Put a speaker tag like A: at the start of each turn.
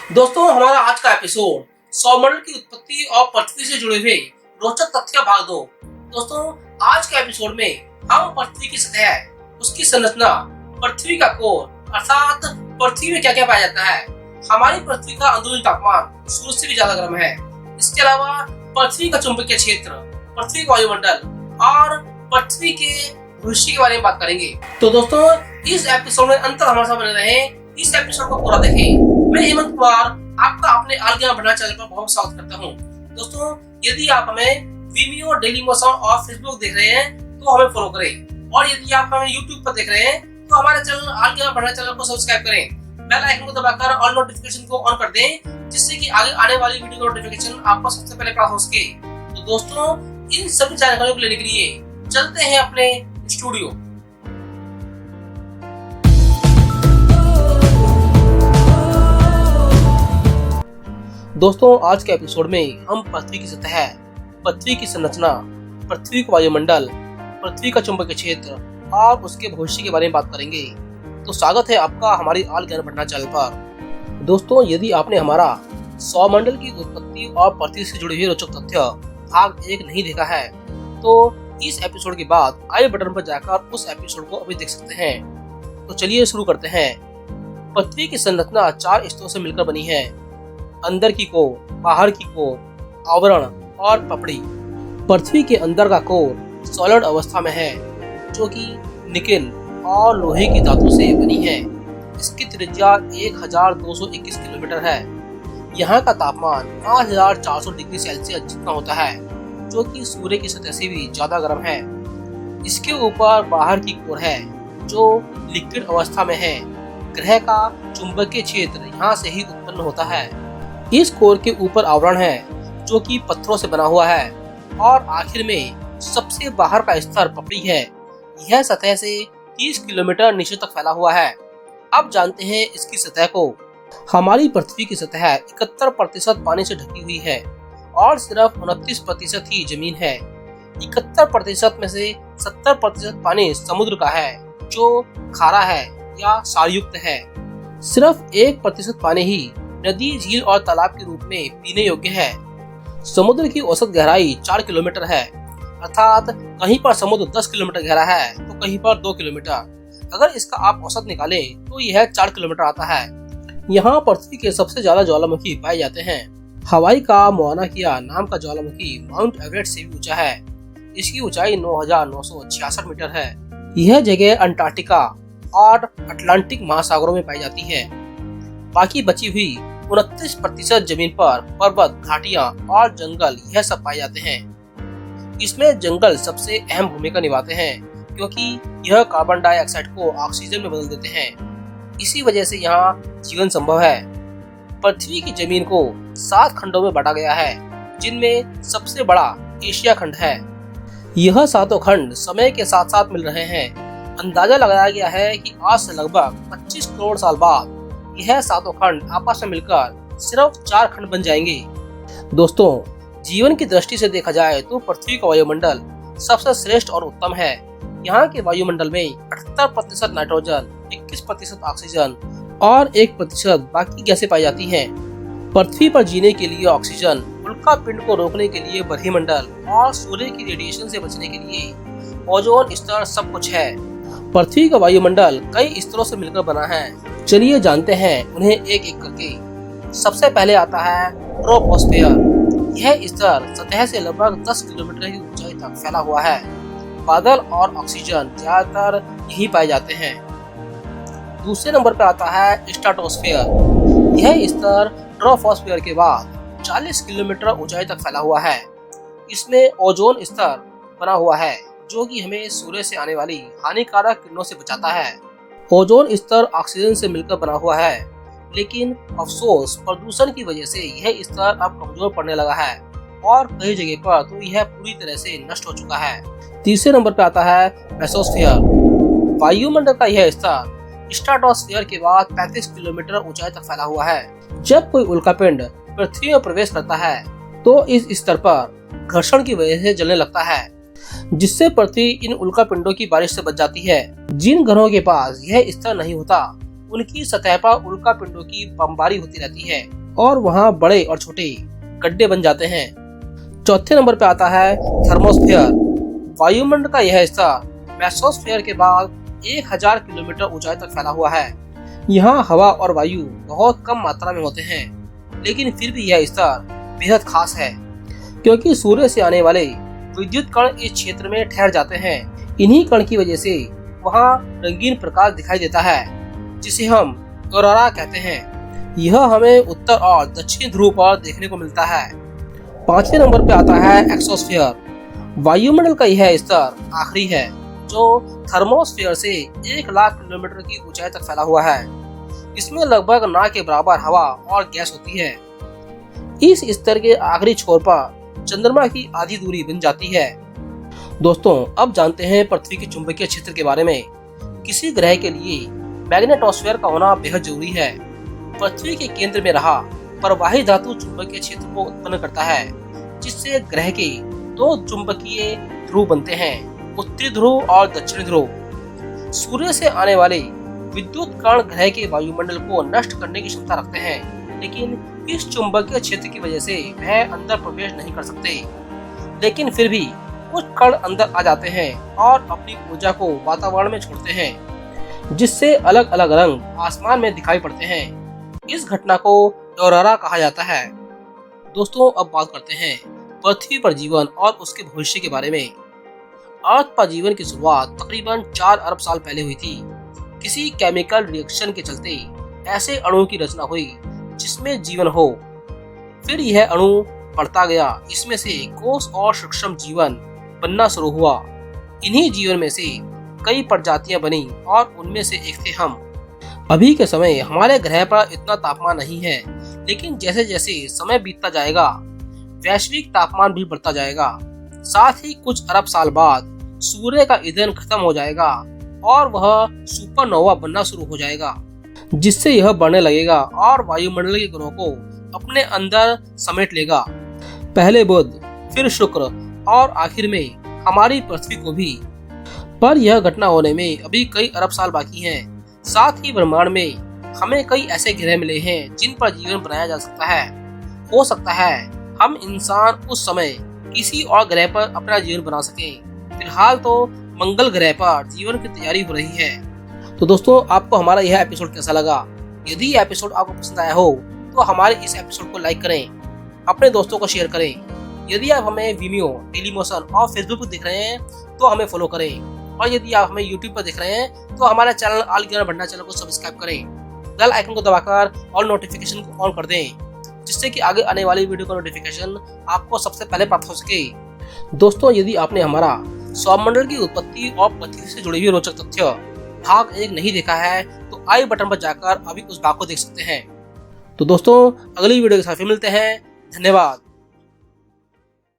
A: दोस्तों, हमारा आज का एपिसोड सौरमंडल की उत्पत्ति और पृथ्वी से जुड़े हुए रोचक तथ्य भाग 2। दोस्तों, आज के एपिसोड में हम पृथ्वी की सतह, उसकी संरचना, पृथ्वी का कोर अर्थात पृथ्वी में क्या क्या पाया जाता है, हमारी पृथ्वी का अंदरूनी तापमान सूर्य से भी ज्यादा गर्म है, इसके अलावा पृथ्वी का चुंबकीय क्षेत्र, पृथ्वी का वायुमंडल और पृथ्वी के भविष्य के बारे में बात करेंगे। तो दोस्तों, इस एपिसोड में अंत हमारे साथ बने रहें, इस एपिसोड को पूरा देखें। मैं हेमंत कुमार आपका अपने आल ज्ञान भंडार चैनल पर बहुत स्वागत करता हूं। दोस्तों, यदि आप हमें वीमियो, डेली मोशन और फेसबुक देख रहे हैं तो हमें फॉलो करें, और यदि आप हमें यूट्यूब पर देख रहे हैं तो हमारे चैनल आल ज्ञान भंडार चैनल को सब्सक्राइब करें, बेल आइकन को दबाकर ऑल नोटिफिकेशन को ऑन कर दें, जिससे कि आगे आने वाली वीडियो का नोटिफिकेशन आपको सबसे पहले प्राप्त हो सके। तो दोस्तों, इन सभी जानकारियों को लेने के लिए चलते हैं अपने स्टूडियो। दोस्तों, आज के एपिसोड में हम पृथ्वी की सतह, पृथ्वी की संरचना, पृथ्वी का वायुमंडल, पृथ्वी का चुंबकीय क्षेत्र और उसके भविष्य के बारे में बात करेंगे। तो स्वागत है आपका हमारी आल ज्ञान भंडार चैनल पर। दोस्तों, यदि आपने हमारा सौरमंडल की उत्पत्ति और पृथ्वी से जुड़े हुए रोचक तथ्य भाग 1 नहीं देखा है तो इस एपिसोड के बाद आई बटन पर जाकर उस एपिसोड को अभी देख सकते हैं। तो चलिए शुरू करते हैं। पृथ्वी की संरचना 4 स्तरों से मिलकर बनी है: अंदर की कोर, बाहर की कोर, आवरण और पपड़ी। पृथ्वी के अंदर का कोर सॉलिड अवस्था में है, जो कि निकेल और लोहे की धातु से बनी है। इसकी त्रिज्या 1221 किलोमीटर है। यहाँ का तापमान 5400 डिग्री सेल्सियस जितना होता है, जो कि सूर्य की सतह से भी ज्यादा गर्म है। इसके ऊपर बाहर की कोर है, जो लिक्विड अवस्था में है। ग्रह का चुंबकीय क्षेत्र यहाँ से ही उत्पन्न होता है। इस कोर के ऊपर आवरण है, जो कि पत्थरों से बना हुआ है, और आखिर में सबसे बाहर का स्तर पपड़ी है। यह सतह से 30 किलोमीटर नीचे तक फैला हुआ है। अब जानते हैं इसकी सतह को। हमारी पृथ्वी की सतह 71% पानी से ढकी हुई है और सिर्फ 29% ही जमीन है। 71% में से 70% पानी समुद्र का है, जो खारा है या क्षारयुक्त है। सिर्फ 1% पानी ही नदी, झील और तालाब के रूप में पीने योग्य है। समुद्र की औसत गहराई 4 किलोमीटर है, अर्थात कहीं पर समुद्र 10 किलोमीटर गहरा है तो कहीं पर 2 किलोमीटर। अगर इसका आप औसत निकालें तो यह 4 किलोमीटर आता है। यहाँ पृथ्वी के सबसे ज्यादा ज्वालामुखी पाए जाते हैं। हवाई का मुआयना किया नाम का ज्वालामुखी माउंट एवरेस्ट से भी ऊंचा है। इसकी ऊंचाई 9966 मीटर है। यह जगह अंटार्कटिका और अटलांटिक महासागरों में पाई जाती है। बाकी बची हुई 29% जमीन पर पर्वत, घाटियां और जंगल यह सब पाए जाते हैं। इसमें जंगल सबसे अहम भूमिका निभाते हैं, क्योंकि यह कार्बन डाइऑक्साइड को ऑक्सीजन में बदल देते हैं। इसी वजह से यहाँ जीवन संभव है। पृथ्वी की जमीन को 7 खंडों में बांटा गया है, जिनमें सबसे बड़ा एशिया खंड है। यह 7 खंड समय के साथ साथ मिल रहे हैं। अंदाजा लगाया गया है कि आज से लगभग 25 करोड़ साल बाद यह 7 खंड आपस में मिलकर सिर्फ 4 खंड बन जाएंगे। दोस्तों, जीवन की दृष्टि से देखा जाए तो पृथ्वी का वायुमंडल सबसे श्रेष्ठ और उत्तम है। यहाँ के वायुमंडल में 78% नाइट्रोजन, 21% ऑक्सीजन और 1% बाकी गैसें पाई जाती हैं। पृथ्वी पर जीने के लिए ऑक्सीजन, उल्कापिंड को रोकने के लिए बरहीमंडल और सूर्य की रेडिएशन से बचने के लिए ओजोन स्तर सब कुछ है। पृथ्वी का वायुमंडल कई स्तरों से मिलकर बना है। चलिए जानते हैं उन्हें एक एक करके। सबसे पहले आता है ट्रोपोस्फियर। यह स्तर सतह से लगभग 10 किलोमीटर की ऊंचाई तक फैला हुआ है। बादल और ऑक्सीजन ज्यादातर यही पाए जाते हैं। दूसरे नंबर पर आता है स्ट्रेटोस्फियर। यह स्तर ट्रोपोस्फियर के बाद 40 किलोमीटर ऊंचाई तक फैला हुआ है। इसमें ओजोन स्तर बना हुआ है, जो कि हमें सूर्य से आने वाली हानिकारक किरणों से बचाता है। ओजोन स्तर ऑक्सीजन से मिलकर बना हुआ है, लेकिन अफसोस प्रदूषण की वजह से यह स्तर अब कमजोर पड़ने लगा है और कई जगह पर तो यह पूरी तरह से नष्ट हो चुका है। तीसरे नंबर पर आता है मेसोस्फीयर। वायुमंडल का यह स्तर स्ट्रेटोस्फीयर के बाद 35 किलोमीटर ऊंचाई तक फैला हुआ है। जब कोई उल्कापिंड पृथ्वी में प्रवेश करता है तो इस स्तर पर घर्षण की वजह से जलने लगता है, जिससे पृथ्वी इन उल्कापिंडों की बारिश से बच जाती है। जिन घरों के पास यह स्तर नहीं होता उनकी सतह पर उल्का पिंडों की बमबारी होती रहती है और वहाँ बड़े और छोटे गड्ढे बन जाते हैं। चौथे नंबर पे आता है थर्मोस्फीयर। वायुमंडल का यह हिस्सा मेसोस्फीयर के बाद 1000 किलोमीटर ऊंचाई तक फैला हुआ है। यहाँ हवा और वायु बहुत कम मात्रा में होते हैं, लेकिन फिर भी यह स्तर बेहद खास है क्योंकि सूर्य से आने वाले विद्युत कण इस क्षेत्र में ठहर जाते हैं। इन्हीं कण की वजह से वहाँ रंगीन प्रकाश दिखाई देता है जिसे हम ऑरोरा कहते हैं। यह हमें उत्तर और दक्षिण ध्रुव पर देखने को मिलता है। पांचवें नंबर पे आता है एक्सोस्फीयर। वायुमंडल का यह स्तर आखिरी है जो थर्मोस्फीयर से 1,00,000 किलोमीटर की ऊंचाई तक फैला हुआ है। इसमें लगभग ना के बराबर हवा और गैस होती है। इस स्तर के आखिरी छोर पर चंद्रमा की आधी दूरी बन जाती है। दोस्तों, अब जानते हैं पृथ्वी के चुंबकीय क्षेत्र के बारे में। किसी ग्रह के लिए मैग्नेटोस्फीयर का होना बेहद जरूरी है। पृथ्वी के केंद्र में रहा प्रवाही धातु चुंबकीय क्षेत्र को उत्पन्न करता है, जिससे ग्रह के 2 चुंबकीय ध्रुव बनते हैं, उत्तरी ध्रुव और दक्षिणी ध्रुव। सूर्य से आने वाले विद्युत कण ग्रह के वायुमंडल को नष्ट करने की क्षमता रखते हैं, लेकिन इस चुंबकीय क्षेत्र की वजह से वह अंदर प्रवेश नहीं कर सकते। लेकिन फिर भी कुछ कण अंदर आ जाते हैं और अपनी ऊर्जा को वातावरण में छोड़ते हैं, जिससे अलग अलग रंग आसमान में दिखाई पड़ते हैं। इस घटना को ऑरोरा कहा जाता है। दोस्तों, अब बात करते हैं पृथ्वी पर जीवन और उसके भविष्य के बारे में। अर्थ पर जीवन की शुरुआत तकरीबन 4 अरब साल पहले हुई थी। किसी केमिकल रिएक्शन के चलते ऐसे अणु की रचना हुई जिसमें जीवन हो। फिर यह अणु बढ़ता गया, इसमें से कोष और सूक्ष्म जीवन बनना शुरू हुआ। इन्हीं जीवन में से कई प्रजातियां बनी और उनमें से एक थे हम। अभी के समय हमारे ग्रह पर इतना तापमान नहीं है, लेकिन जैसे जैसे समय बीतता जाएगा वैश्विक तापमान भी बढ़ता जाएगा। साथ ही कुछ अरब साल बाद सूर्य का ईंधन खत्म हो जाएगा और वह सुपरनोवा बनना शुरू हो जाएगा, जिससे यह बढ़ने लगेगा और वायुमंडल के ग्रहों को अपने अंदर समेट लेगा। पहले बुध, फिर शुक्र और आखिर में हमारी पृथ्वी को भी। पर यह घटना होने में अभी कई अरब साल बाकी हैं। साथ ही ब्रह्मांड में हमें कई ऐसे ग्रह मिले हैं जिन पर जीवन बनाया जा सकता है। हो सकता है हम इंसान उस समय किसी और ग्रह पर अपना जीवन बना सकें। फिलहाल तो मंगल ग्रह पर जीवन की तैयारी हो रही है। तो दोस्तों, आपको हमारा यह एपिसोड कैसा लगा? यदि यह एपिसोड आपको पसंद आया हो तो हमारे इस एपिसोड को लाइक करें, अपने दोस्तों को शेयर करें। यदि आप हमें वीमियो, डेलीमोशन और फेसबुक पर देख रहे हैं तो हमें फॉलो करें, और यदि आप हमें यूट्यूब पर देख रहे हैं तो हमारा चैनल ऑल ज्ञान भंडार चैनल को सब्सक्राइब करें। बेल आइकन को दबाकर ऑल नोटिफिकेशन को ऑन कर दें, जिससे कि आगे आने वाली वीडियो का नोटिफिकेशन आपको सबसे पहले प्राप्त हो सके। दोस्तों, यदि आपने हमारा सौरमंडल की उत्पत्ति और पृथ्वी से जुड़े हुए रोचक तथ्य भाग 1 नहीं देखा है तो आई बटन पर जाकर अभी उस भाग को देख सकते हैं। तो दोस्तों, अगली वीडियो के साथ फिर मिलते हैं। धन्यवाद।